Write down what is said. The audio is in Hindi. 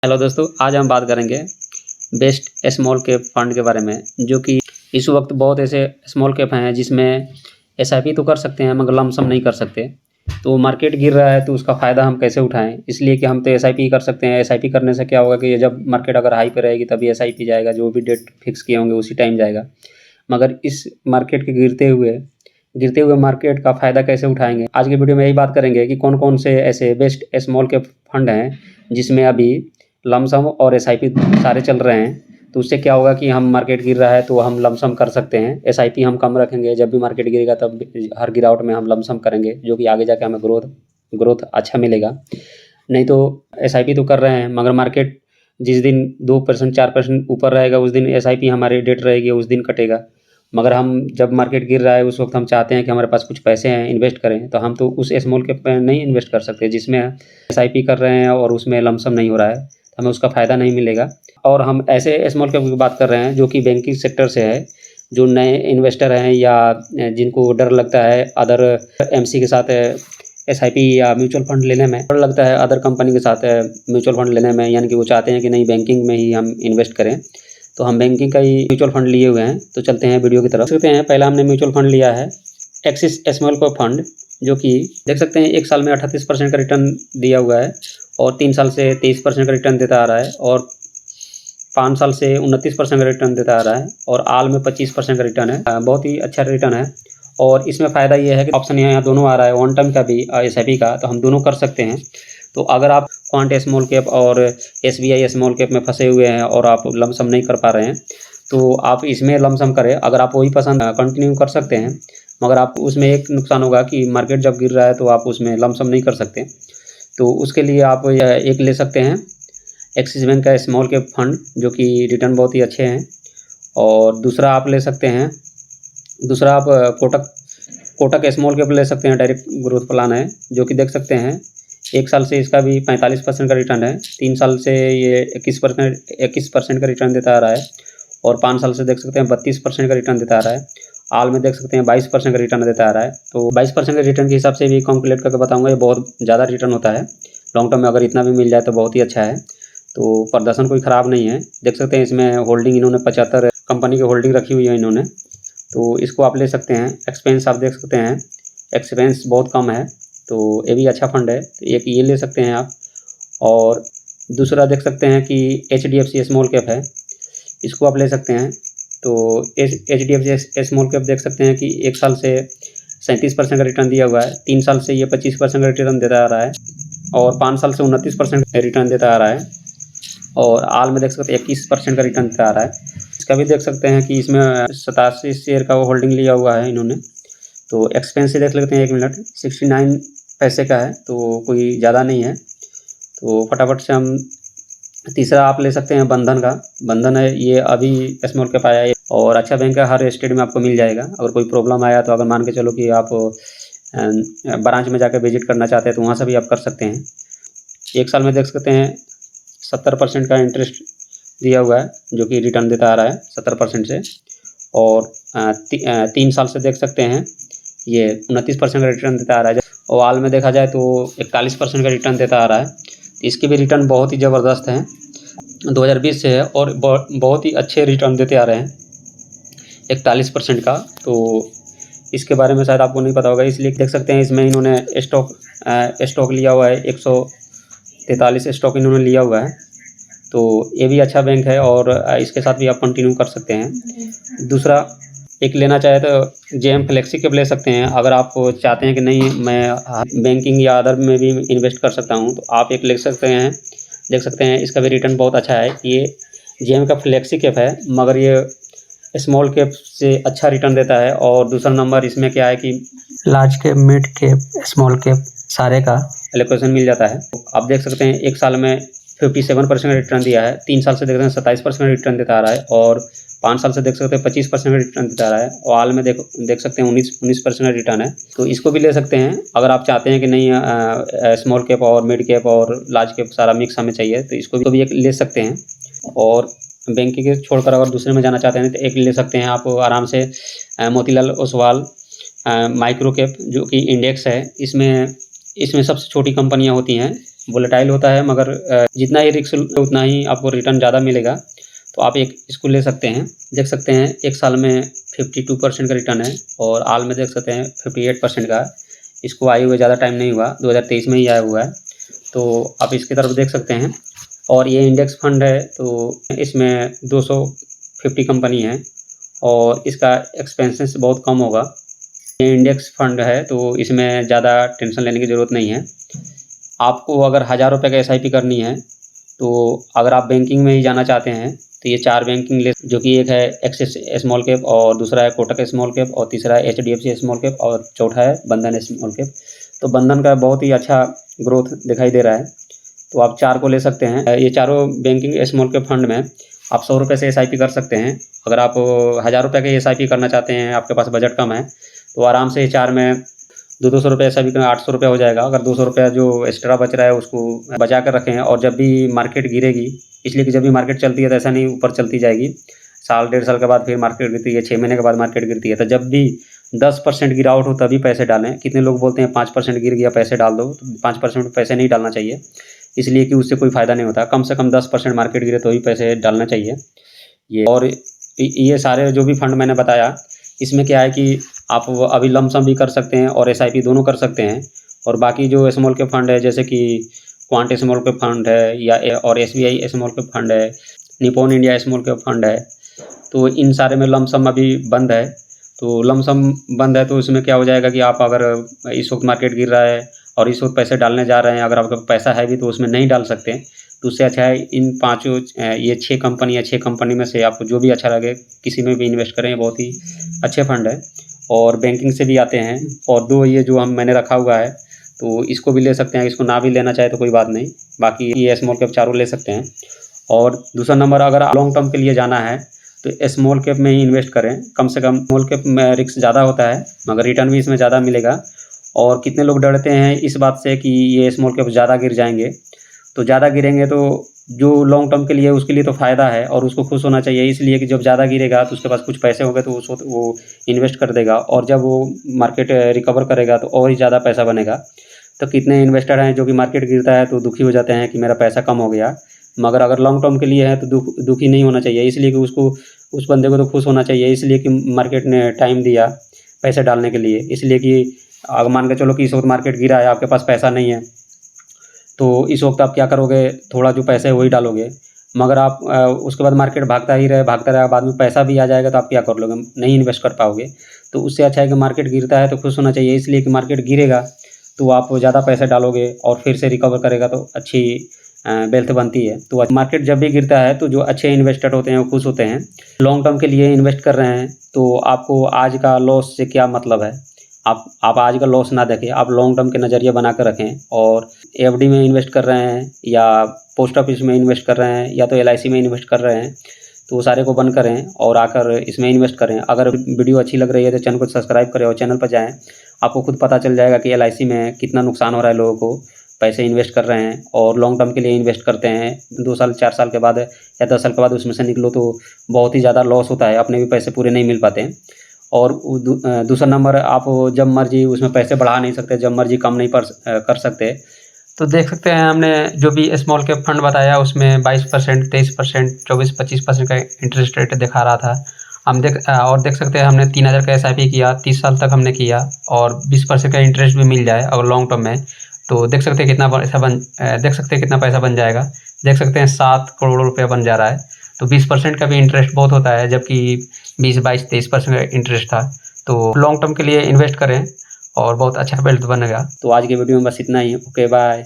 हेलो दोस्तों, आज हम बात करेंगे बेस्ट स्मॉल कैप फंड के बारे में, जो कि इस वक्त बहुत ऐसे स्मॉल कैप हैं जिसमें एसआईपी तो कर सकते हैं मगर लमसम नहीं कर सकते। तो मार्केट गिर रहा है तो उसका फ़ायदा हम कैसे उठाएं, इसलिए कि हम तो एसआईपी कर सकते हैं। एसआईपी करने से क्या होगा कि जब मार्केट अगर हाई पे रहेगी तभी एसआईपी जाएगा, जो भी डेट फिक्स किए होंगे उसी टाइम जाएगा। मगर इस मार्केट के गिरते हुए मार्केट का फ़ायदा कैसे उठाएंगे, आज की वीडियो में यही बात करेंगे कि कौन कौन से ऐसे बेस्ट स्मॉल कैप फंड हैं जिसमें अभी लमसम और एसआईपी सारे चल रहे हैं। तो उससे क्या होगा कि हम मार्केट गिर रहा है तो हम लमसम कर सकते हैं, एसआईपी हम कम रखेंगे। जब भी मार्केट गिरेगा तब हर गिरावट में हम लमसम करेंगे, जो कि आगे जाके हमें ग्रोथ अच्छा मिलेगा। नहीं तो एसआईपी तो कर रहे हैं मगर मार्केट जिस दिन 2% 4% ऊपर रहेगा उस दिन एसआईपी हमारी डेट रहेगी, उस दिन कटेगा। मगर हम जब मार्केट गिर रहा है उस वक्त हम चाहते हैं कि हमारे पास कुछ पैसे हैं, इन्वेस्ट करें, तो हम तो उस स्मॉल कैप में नहीं इन्वेस्ट कर सकते जिसमें एसआईपी कर रहे हैं और उसमें लमसम नहीं हो रहा है, तो हमें उसका फ़ायदा नहीं मिलेगा। और हम ऐसे स्मॉल कैप की बात कर रहे हैं जो कि बैंकिंग सेक्टर से है, जो नए इन्वेस्टर हैं या जिनको डर लगता है अदर एमसी के साथ एसआईपी या म्यूचुअल फंड लेने में, डर लगता है अदर कंपनी के साथ म्यूचुअल फंड लेने में, यानी कि वो चाहते हैं कि नहीं बैंकिंग में ही हम इन्वेस्ट करें। तो हम बैंकिंग का ही म्यूचुअल फंड लिए हुए हैं। तो चलते हैं वीडियो की तरफ। देखते हैं, पहला हमने म्यूचुअल फंड लिया है एक्सिस स्मॉल कैप फंड, जो कि देख सकते हैं 1 साल में 38% का रिटर्न दिया हुआ है और 3 साल से 23% का रिटर्न देता आ रहा है और 5 साल से 29% का रिटर्न देता आ रहा है और आल में 25% का रिटर्न है। बहुत ही अच्छा रिटर्न है। और इसमें फ़ायदा ये है कि ऑप्शन यहाँ दोनों आ रहा है, वन टाइम का भी एसआईपी का, तो हम दोनों कर सकते हैं। तो अगर आप क्वांट स्मॉल कैप और एसबीआई स्मॉल कैप में फंसे हुए हैं और आप लमसम नहीं कर पा रहे हैं तो आप इसमें लमसम करें। अगर आप वही पसंद कंटिन्यू कर सकते हैं, मगर आप उसमें एक नुकसान होगा कि मार्केट जब गिर रहा है तो आप उसमें लमसम नहीं कर सकते। तो उसके लिए आप एक ले सकते हैं एक्सिस बैंक का स्मॉल कैप फंड, जो कि रिटर्न बहुत ही अच्छे हैं। और दूसरा आप ले सकते हैं, दूसरा आप कोटक स्मॉल कैप ले सकते हैं, डायरेक्ट ग्रोथ प्लान है, जो कि देख सकते हैं 1 साल से इसका भी 45% का रिटर्न है, 3 साल से ये 21% का रिटर्न देता आ रहा है और 5 साल से देख सकते हैं 32% का रिटर्न देता आ रहा है। आल में देख सकते हैं 22% का रिटर्न देता आ रहा है। तो 22% के रिटर्न के हिसाब से भी कैलकुलेट करके बताऊंगा, ये बहुत ज़्यादा रिटर्न होता है। लॉन्ग टर्म में अगर इतना भी मिल जाए तो बहुत ही अच्छा है। तो प्रदर्शन कोई ख़राब नहीं है। देख सकते हैं इसमें होल्डिंग इन्होंने 75 कंपनी की होल्डिंग रखी हुई है इन्होंने, तो इसको आप ले सकते हैं। एक्सपेंस आप देख सकते हैं, एक्सपेंस बहुत कम है, तो ये भी अच्छा फंड है, तो एक ये ले सकते हैं आप। और दूसरा देख सकते हैं कि HDFC स्मॉल कैप है, इसको आप ले सकते हैं। तो HDFC स्मॉल कैप देख सकते हैं कि 1 साल से 37% का रिटर्न दिया हुआ है, 3 साल से ये 25% का रिटर्न देता आ रहा है और 5 साल से 29% रिटर्न देता आ रहा है और आल में देख सकते हैं 21% का रिटर्न देता आ रहा है। इसका भी देख सकते हैं कि इसमें 87 शेयर का वो होल्डिंग लिया हुआ है इन्होंने। तो एक्सपेंस से देख लेते हैं, 1 मिनट, 69 पैसे का है, तो कोई ज़्यादा नहीं है। तो फटाफट से हम तीसरा आप ले सकते हैं बंधन का। बंधन है, ये अभी स्मॉल कैप आया है और अच्छा बैंक है, हर स्टेट में आपको मिल जाएगा। अगर कोई प्रॉब्लम आया तो अगर मान के चलो कि आप ब्रांच में जाकर विजिट करना चाहते हैं तो वहाँ से भी आप कर सकते हैं। 1 साल में देख सकते हैं 70% का इंटरेस्ट दिया हुआ है, जो कि रिटर्न देता आ रहा है 70% से। और 3 साल से देख सकते हैं ये 29% का रिटर्न देता आ रहा है और आल में देखा जाए तो 41% का रिटर्न देता आ रहा है। इसके भी रिटर्न बहुत ही ज़बरदस्त हैं, 2020 से है और बहुत ही अच्छे रिटर्न देते आ रहे हैं 41% का। तो इसके बारे में शायद आपको नहीं पता होगा, इसलिए देख सकते हैं इसमें इन्होंने स्टॉक लिया हुआ है, 143 स्टॉक इन्होंने लिया हुआ है। तो ये भी अच्छा बैंक है और इसके साथ भी आप कंटिन्यू कर सकते हैं। दूसरा एक लेना चाहे तो JM फ्लेक्सी कैप ले सकते हैं। अगर आप चाहते हैं कि नहीं मैं बैंकिंग या अदर में भी इन्वेस्ट कर सकता हूं, तो आप एक ले सकते हैं। देख सकते हैं इसका भी रिटर्न बहुत अच्छा है। ये JM का फ्लेक्सी कैप है मगर ये स्मॉल कैप से अच्छा रिटर्न देता है। और दूसरा नंबर इसमें क्या है कि large cap, mid cap, small cap सारे का एलोकेशन मिल जाता है। आप देख सकते हैं 1 साल में 57% का रिटर्न दिया है, 3 साल से देख रहे हैं 27% रिटर्न देता आ रहा है और 5 साल से देख सकते हैं 25% का रिटर्न देता आ रहा है और हाल में देख सकते हैं 19% का रिटर्न है। तो इसको भी ले सकते हैं अगर आप चाहते हैं कि नहीं स्मॉल कैप और मिड कैप और लार्ज कैप सारा मिक्स हमें चाहिए, तो इसको भी एक ले सकते हैं। और बैंकिंग के छोड़कर अगर दूसरे में जाना चाहते हैं तो एक ले सकते हैं आप आराम से, मोतीलाल ओसवाल माइक्रो कैप, जो कि इंडेक्स है। इसमें सबसे छोटी कंपनियां होती हैं वोलेटाइल होता है, मगर जितना ही रिस्क उतना ही आपको रिटर्न ज़्यादा मिलेगा। तो आप एक इसको ले सकते हैं। देख सकते हैं 1 साल में 52% का रिटर्न है और हाल में देख सकते हैं 58% का। इसको आए हुए ज़्यादा टाइम नहीं हुआ, 2023 में ही आया हुआ है। तो आप इसकी तरफ देख सकते हैं। और ये इंडेक्स फंड है, तो इसमें 250 कंपनी है और इसका एक्सपेंसेस बहुत कम होगा। ये इंडेक्स फंड है, तो इसमें ज़्यादा टेंशन लेने की ज़रूरत नहीं है। आपको अगर 1000 रुपये का एसआईपी करनी है, तो अगर आप बैंकिंग में ही जाना चाहते हैं, तो ये 4 बैंकिंग लिस्ट, जो कि एक है एक्सिस स्मॉल कैप और दूसरा है कोटक स्मॉल कैप और तीसरा है एचडीएफसी स्मॉल कैप और चौथा है बंधन स्मॉल कैप। तो बंधन का बहुत ही अच्छा ग्रोथ दिखाई दे रहा है, तो आप 4 को ले सकते हैं। ये चारों बैंकिंग स्मॉल कैप फंड में आप 100 रुपये से एसआईपी कर सकते हैं। अगर आप 1000 रुपये के एसआईपी करना चाहते हैं, आपके पास बजट कम है, तो आराम से 4 में 200 रुपये एसआईपी करना 800 रुपये हो जाएगा। अगर 200 रुपया जो एक्स्ट्रा बच रहा है उसको बचा कर रखें, और जब भी मार्केट गिरेगी, इसलिए कि जब भी मार्केट चलती है तो ऐसा नहीं ऊपर चलती जाएगी, साल 1.5 साल के बाद फिर मार्केट गिरती है, 6 महीने के बाद मार्केट गिरती है। तो जब भी 10% गिरावट हो तभी पैसे डालें। कितने लोग बोलते हैं 5% गिर गया पैसे डाल दो, तो 5% पैसे नहीं डालना चाहिए, इसलिए कि उससे कोई फ़ायदा नहीं होता। कम से कम 10% मार्केट गिरे तो ही पैसे डालना चाहिए। ये सारे जो भी फंड मैंने बताया, इसमें क्या है कि आप अभी लमसम भी कर सकते हैं और एसआईपी दोनों कर सकते हैं। और बाकी जो स्मॉल कैप फंड है, जैसे कि क्वांट स्मॉल कैप फंड है या और एसबीआई स्मॉल कैप फंड है, Nippon India small cap fund है, तो इन सारे में लमसम अभी बंद है। तो लमसम बंद है, तो इसमें क्या हो जाएगा कि आप अगर इस वक्त मार्केट गिर रहा है और इस वक्त पैसे डालने जा रहे हैं, अगर आपका पैसा है भी तो उसमें नहीं डाल सकते। तो उससे अच्छा है इन पाँचों ये 6 कंपनी में से आपको जो भी अच्छा लगे किसी में भी इन्वेस्ट करें। बहुत ही अच्छे फंड है और बैंकिंग से भी आते हैं। और 2 ये जो मैंने रखा हुआ है, तो इसको भी ले सकते हैं, इसको ना भी लेना चाहे तो कोई बात नहीं, बाकी ये स्मॉल कैप चारों ले सकते हैं। और दूसरा नंबर, अगर लॉन्ग टर्म के लिए जाना है तो स्मॉल कैप में ही इन्वेस्ट करें। कम से कम स्मॉल कैप में रिस्क ज़्यादा होता है, मगर रिटर्न भी इसमें ज़्यादा मिलेगा। और कितने लोग डरते हैं इस बात से कि ये स्मॉल कैप ज़्यादा गिर जाएंगे, तो ज़्यादा गिरेंगे तो जो लॉन्ग टर्म के लिए उसके लिए तो फ़ायदा है और उसको खुश होना चाहिए, इसलिए कि जब ज़्यादा गिरेगा तो उसके पास कुछ पैसे होंगे तो वो इन्वेस्ट कर देगा, और जब वो मार्केट रिकवर करेगा तो और ही ज़्यादा पैसा बनेगा। तो कितने इन्वेस्टर हैं जो कि मार्केट गिरता है तो दुखी हो जाते हैं कि मेरा पैसा कम हो गया, मगर अगर लॉन्ग टर्म के लिए है तो दुखी नहीं होना चाहिए, इसलिए कि उसको उस बंदे को तो खुश होना चाहिए, इसलिए कि मार्केट ने टाइम दिया पैसे डालने के लिए। इसलिए कि अगर मान के चलो कि इस वक्त मार्केट गिरा है, आपके पास पैसा नहीं है, तो इस वक्त आप क्या करोगे, थोड़ा जो पैसा है वही डालोगे। मगर आप उसके बाद मार्केट भागता रहा, बाद में पैसा भी आ जाएगा तो आप क्या कर लोगे, नहीं इन्वेस्ट कर पाओगे। तो उससे अच्छा है कि मार्केट गिरता है तो खुश होना चाहिए, इसलिए कि मार्केट गिरेगा तो आप ज़्यादा पैसे डालोगे और फिर से रिकवर करेगा तो अच्छी वेल्थ बनती है। तो मार्केट जब भी गिरता है तो जो अच्छे इन्वेस्टर होते हैं वो खुश होते हैं। लॉन्ग टर्म के लिए इन्वेस्ट कर रहे हैं तो आपको आज का लॉस से क्या मतलब है, आप आज का लॉस ना देखें, आप लॉन्ग टर्म के नज़रिए बना कर रखें। और एफडी में इन्वेस्ट कर रहे हैं या पोस्ट ऑफिस में इन्वेस्ट कर रहे हैं या तो एलआईसी में इन्वेस्ट कर रहे हैं, तो वो सारे को बंद करें और आकर इसमें इन्वेस्ट करें। अगर वीडियो अच्छी लग रही है तो चैनल को सब्सक्राइब करें और चैनल पर जाएँ, आपको खुद पता चल जाएगा कि एलआईसी में कितना नुकसान हो रहा है, लोगों को पैसे इन्वेस्ट कर रहे हैं और लॉन्ग टर्म के लिए इन्वेस्ट करते हैं। 2 साल 4 साल के बाद या 10 साल के बाद उसमें से निकलो तो बहुत ही ज़्यादा लॉस होता है, अपने भी पैसे पूरे नहीं मिल पाते हैं। और दूसरा नंबर, आप जब मर्जी उसमें पैसे बढ़ा नहीं सकते, जब मर्जी कम नहीं कर सकते। तो देख सकते हैं हमने जो भी स्मॉल कैप फंड बताया उसमें 22%, 23%, 24-25% का इंटरेस्ट रेट दिखा रहा था। हम देख सकते हैं हमने 3000 का एसआईपी किया, 30 साल तक हमने किया और 20% का इंटरेस्ट भी मिल जाए अगर लॉन्ग टर्म में, तो देख सकते हैं कितना पैसा बन जाएगा। देख सकते हैं 7 करोड़ रुपया बन जा रहा है। तो 20% का भी इंटरेस्ट बहुत होता है, जबकि 20, 22, 23% का इंटरेस्ट था। तो लॉन्ग टर्म के लिए इन्वेस्ट करें और बहुत अच्छा वेल्थ बनेगा। तो आज के वीडियो में बस इतना ही। Okay, bye.